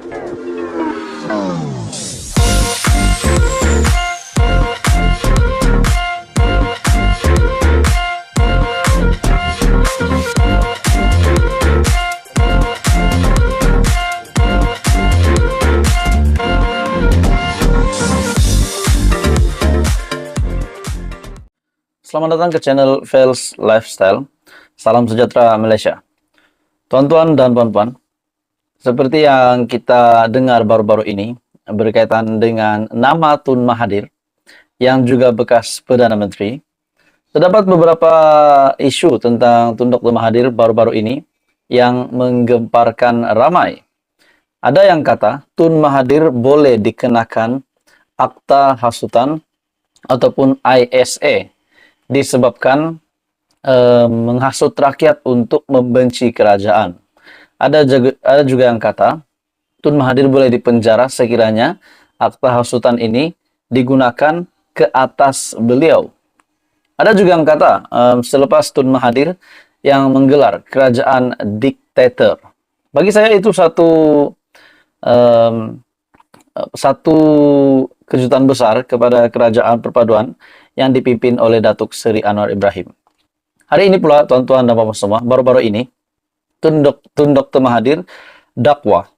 Selamat datang ke channel Vels Lifestyle. Salam sejahtera Malaysia. Tuan-tuan dan puan-puan, seperti yang kita dengar baru-baru ini berkaitan dengan nama Tun Mahathir yang juga bekas Perdana Menteri, terdapat beberapa isu tentang Tun Dr. Mahathir baru-baru ini yang menggemparkan ramai. Ada yang kata Tun Mahathir boleh dikenakan akta hasutan ataupun ISA disebabkan menghasut rakyat untuk membenci kerajaan. Ada juga yang kata Tun Mahathir boleh dipenjara sekiranya akta hasutan ini digunakan ke atas beliau. Ada juga yang kata selepas Tun Mahathir yang menggelar kerajaan diktator. Bagi saya itu satu kejutan besar kepada kerajaan perpaduan yang dipimpin oleh Datuk Seri Anwar Ibrahim. Hari ini pula, tuan-tuan dan puan-puan semua, baru-baru ini, Tun Dr. Mahathir dakwa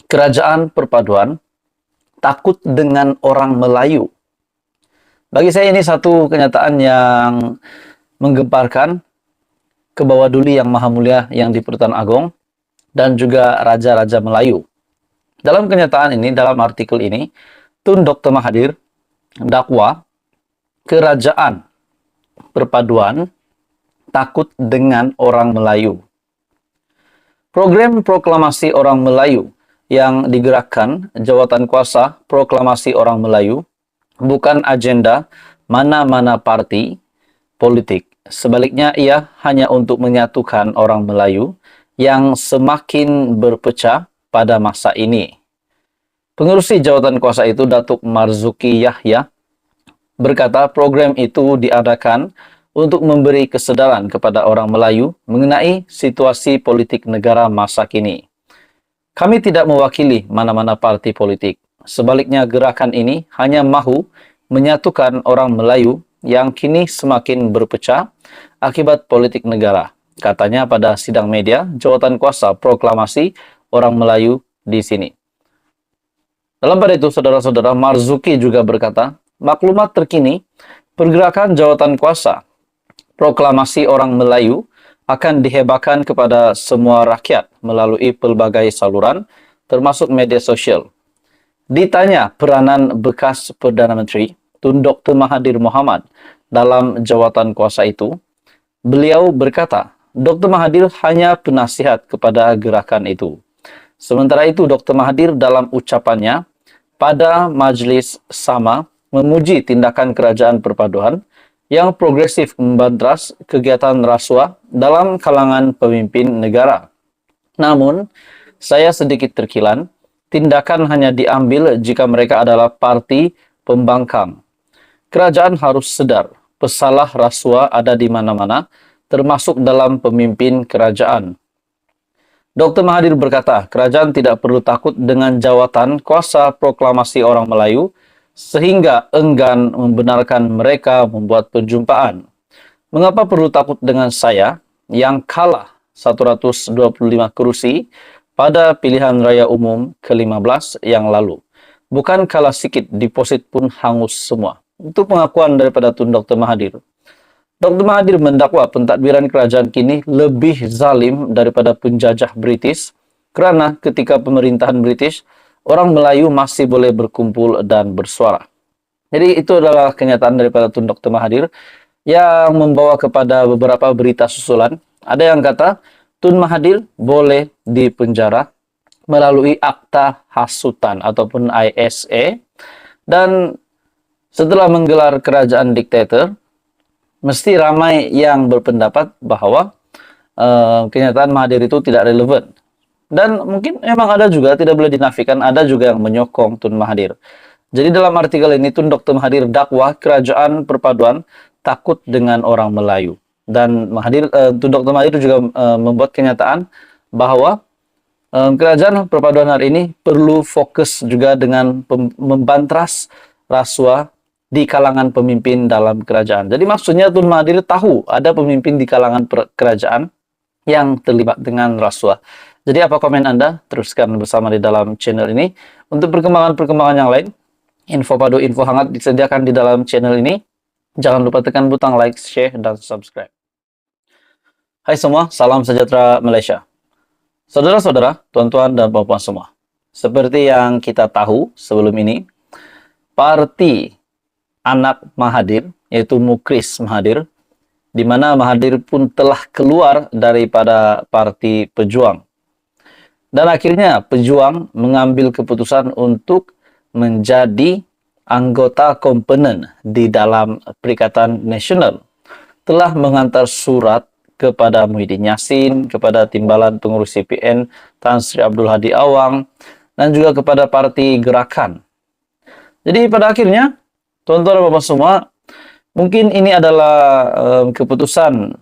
kerajaan perpaduan takut dengan orang Melayu. Bagi saya ini satu kenyataan yang menggemparkan ke bawah duli yang maha mulia yang di Pertuan Agong dan juga raja-raja Melayu. Dalam kenyataan ini, dalam artikel ini, Tun Dr. Mahathir dakwa kerajaan perpaduan takut dengan orang Melayu. Program proklamasi orang Melayu yang digerakkan Jawatan Kuasa Proklamasi Orang Melayu bukan agenda mana-mana parti politik. Sebaliknya, ia hanya untuk menyatukan orang Melayu yang semakin berpecah pada masa ini. Pengerusi Jawatan Kuasa itu, Datuk Marzuki Yahya, berkata program itu diadakan untuk memberi kesedaran kepada orang Melayu mengenai situasi politik negara masa kini. Kami tidak mewakili mana-mana parti politik. Sebaliknya, gerakan ini hanya mahu menyatukan orang Melayu yang kini semakin berpecah akibat politik negara, katanya pada sidang media Jawatan Kuasa Proklamasi Orang Melayu di sini. Dalam pada itu, saudara-saudara, Marzuki juga berkata, maklumat terkini, pergerakan Jawatan Kuasa Proklamasi Orang Melayu akan dihebahkan kepada semua rakyat melalui pelbagai saluran, termasuk media sosial. Ditanya peranan bekas Perdana Menteri, Tun Dr. Mahathir Mohamad dalam Jawatan Kuasa itu, beliau berkata, Dr. Mahathir hanya penasihat kepada gerakan itu. Sementara itu, Dr. Mahathir dalam ucapannya pada majlis sama memuji tindakan kerajaan perpaduan yang progresif membantras kegiatan rasuah dalam kalangan pemimpin negara. Namun, saya sedikit terkilan, tindakan hanya diambil jika mereka adalah parti pembangkang. Kerajaan harus sedar, pesalah rasuah ada di mana-mana, termasuk dalam pemimpin kerajaan. Dr. Mahathir berkata, kerajaan tidak perlu takut dengan Jawatan Kuasa Proklamasi Orang Melayu sehingga enggan membenarkan mereka membuat perjumpaan. Mengapa perlu takut dengan saya yang kalah 125 kursi pada pilihan raya umum ke-15 yang lalu? Bukan kalah sikit, deposit pun hangus semua. Itu pengakuan daripada Tun Dr. Mahathir. Dr. Mahathir mendakwa pentadbiran kerajaan kini lebih zalim daripada penjajah British kerana ketika pemerintahan British, orang Melayu masih boleh berkumpul dan bersuara. Jadi itu adalah kenyataan daripada Tun Dr. Mahathir yang membawa kepada beberapa berita susulan. Ada yang kata Tun Mahathir boleh dipenjara melalui akta hasutan ataupun ISA, dan setelah menggelar kerajaan diktator, mesti ramai yang berpendapat bahawa kenyataan Mahathir itu tidak relevan. Dan mungkin memang ada juga, tidak boleh dinafikan, ada juga yang menyokong Tun Mahathir. Jadi dalam artikel ini, Tun Dr. Mahathir dakwa kerajaan perpaduan takut dengan orang Melayu. Dan Tun Dr. Mahathir juga membuat kenyataan bahawa Kerajaan perpaduan hari ini perlu fokus juga dengan membantras rasuah di kalangan pemimpin dalam kerajaan. Jadi maksudnya Tun Mahathir tahu ada pemimpin di kalangan kerajaan yang terlibat dengan rasuah. Jadi apa komen Anda? Teruskan bersama di dalam channel ini. Untuk perkembangan-perkembangan yang lain, info padu, info hangat disediakan di dalam channel ini. Jangan lupa tekan butang like, share, dan subscribe. Hai semua, salam sejahtera Malaysia. Saudara-saudara, tuan-tuan dan puan-puan semua. Seperti yang kita tahu sebelum ini, parti anak Mahathir, yaitu Mukris Mahathir, di mana Mahathir pun telah keluar daripada Parti Pejuang. Dan akhirnya Pejuang mengambil keputusan untuk menjadi anggota komponen di dalam Perikatan Nasional. Telah mengantar surat kepada Muhyiddin Yassin, kepada Timbalan Pengurus CPN Tan Sri Abdul Hadi Awang, dan juga kepada Parti Gerakan. Jadi pada akhirnya, tuan-tuan dan bapak semua, mungkin ini adalah keputusan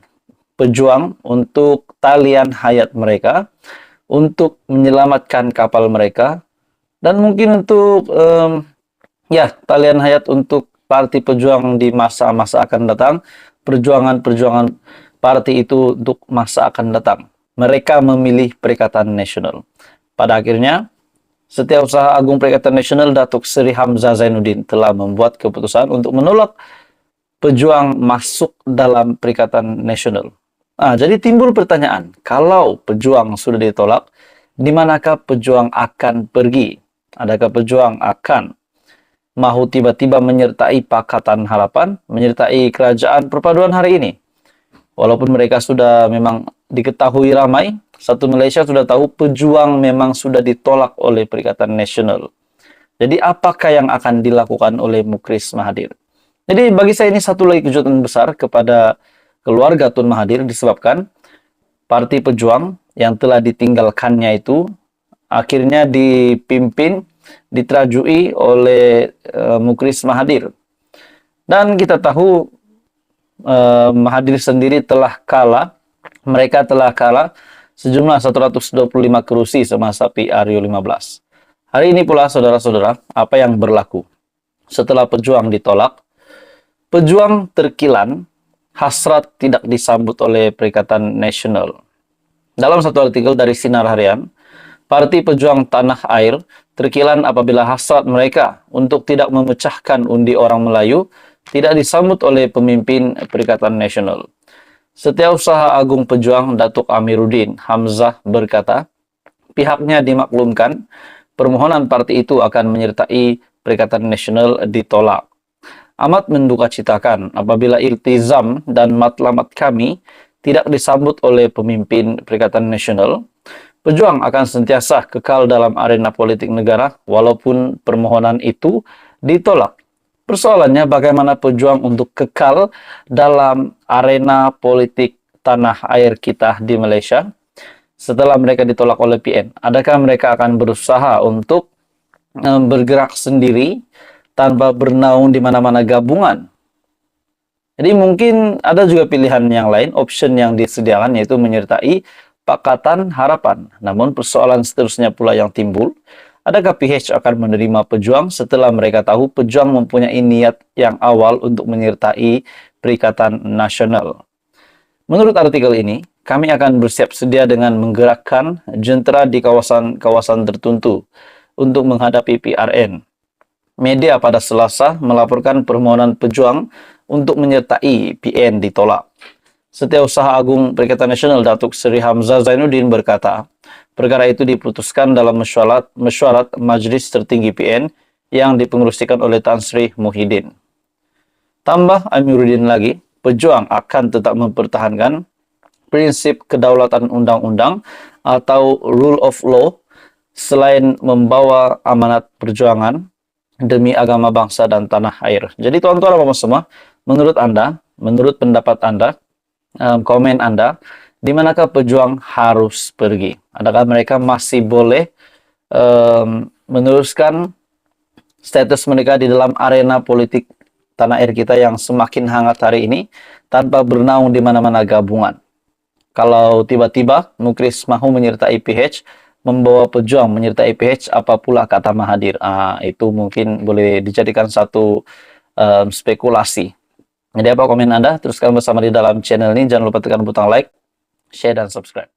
Pejuang untuk talian hayat mereka, untuk menyelamatkan kapal mereka, dan mungkin untuk talian hayat untuk Parti Pejuang di masa-masa akan datang, perjuangan-perjuangan parti itu untuk masa akan datang. Mereka memilih Perikatan Nasional. Pada akhirnya, Setiausaha Agung Perikatan Nasional Datuk Seri Hamzah Zainuddin telah membuat keputusan untuk menolak Pejuang masuk dalam Perikatan Nasional. Jadi timbul pertanyaan, kalau Pejuang sudah ditolak, di manakah Pejuang akan pergi? Adakah Pejuang akan mahu tiba-tiba menyertai Pakatan Harapan, menyertai Kerajaan Perpaduan hari ini? Walaupun mereka sudah memang diketahui ramai, satu Malaysia sudah tahu Pejuang memang sudah ditolak oleh Perikatan Nasional. Jadi apakah yang akan dilakukan oleh Mukris Mahathir? Jadi bagi saya ini satu lagi kejutan besar kepada keluarga Tun Mahathir, disebabkan Parti Pejuang yang telah ditinggalkannya itu akhirnya dipimpin, diterajui oleh Mukris Mahathir. Dan kita tahu Mahathir sendiri telah kalah, mereka telah kalah sejumlah 125 kursi semasa PRU 15. Hari ini pula saudara-saudara, apa yang berlaku? Setelah Pejuang ditolak, Pejuang terkilan, hasrat tidak disambut oleh Perikatan Nasional. Dalam satu artikel dari Sinar Harian, Parti Pejuang Tanah Air terkilan apabila hasrat mereka untuk tidak memecahkan undi orang Melayu tidak disambut oleh pemimpin Perikatan Nasional. Setiausaha Agung Pejuang Datuk Amiruddin Hamzah berkata, pihaknya dimaklumkan permohonan parti itu akan menyertai Perikatan Nasional ditolak. Amat mendukacitakan apabila iltizam dan matlamat kami tidak disambut oleh pemimpin Perikatan Nasional. Pejuang akan sentiasa kekal dalam arena politik negara walaupun permohonan itu ditolak. Persoalannya bagaimana Pejuang untuk kekal dalam arena politik tanah air kita di Malaysia setelah mereka ditolak oleh PN. Adakah mereka akan berusaha untuk bergerak sendiri tanpa bernaung di mana-mana gabungan? Jadi mungkin ada juga pilihan yang lain, option yang disediakan, yaitu menyertai Pakatan Harapan. Namun persoalan seterusnya pula yang timbul, adakah PH akan menerima Pejuang setelah mereka tahu Pejuang mempunyai niat yang awal untuk menyertai Perikatan Nasional? Menurut artikel ini, kami akan bersiap sedia dengan menggerakkan jentera di kawasan-kawasan tertentu untuk menghadapi PRN. Media pada Selasa melaporkan permohonan Pejuang untuk menyertai PN ditolak. Setiausaha Agung Perikatan Nasional Datuk Seri Hamzah Zainuddin berkata, perkara itu diputuskan dalam mesyuarat Majlis Tertinggi PN yang dipengerusikan oleh Tan Sri Muhyiddin. Tambah Amiruddin lagi, Pejuang akan tetap mempertahankan prinsip kedaulatan undang-undang atau rule of law selain membawa amanat perjuangan demi agama bangsa dan tanah air. Jadi tuan-tuan dan puan semua, menurut Anda, menurut pendapat Anda, komen Anda, di manakah Pejuang harus pergi? Adakah mereka masih boleh meneruskan status mereka di dalam arena politik tanah air kita yang semakin hangat hari ini tanpa bernaung di mana-mana gabungan? Kalau tiba-tiba Mukris mahu menyertai PH, membawa pejuang menyertai PH, apa pula kata Mahathir? Itu mungkin boleh dijadikan satu spekulasi. Jadi apa komen Anda? Teruskan bersama di dalam channel ini. Jangan lupa tekan butang like, share, dan subscribe.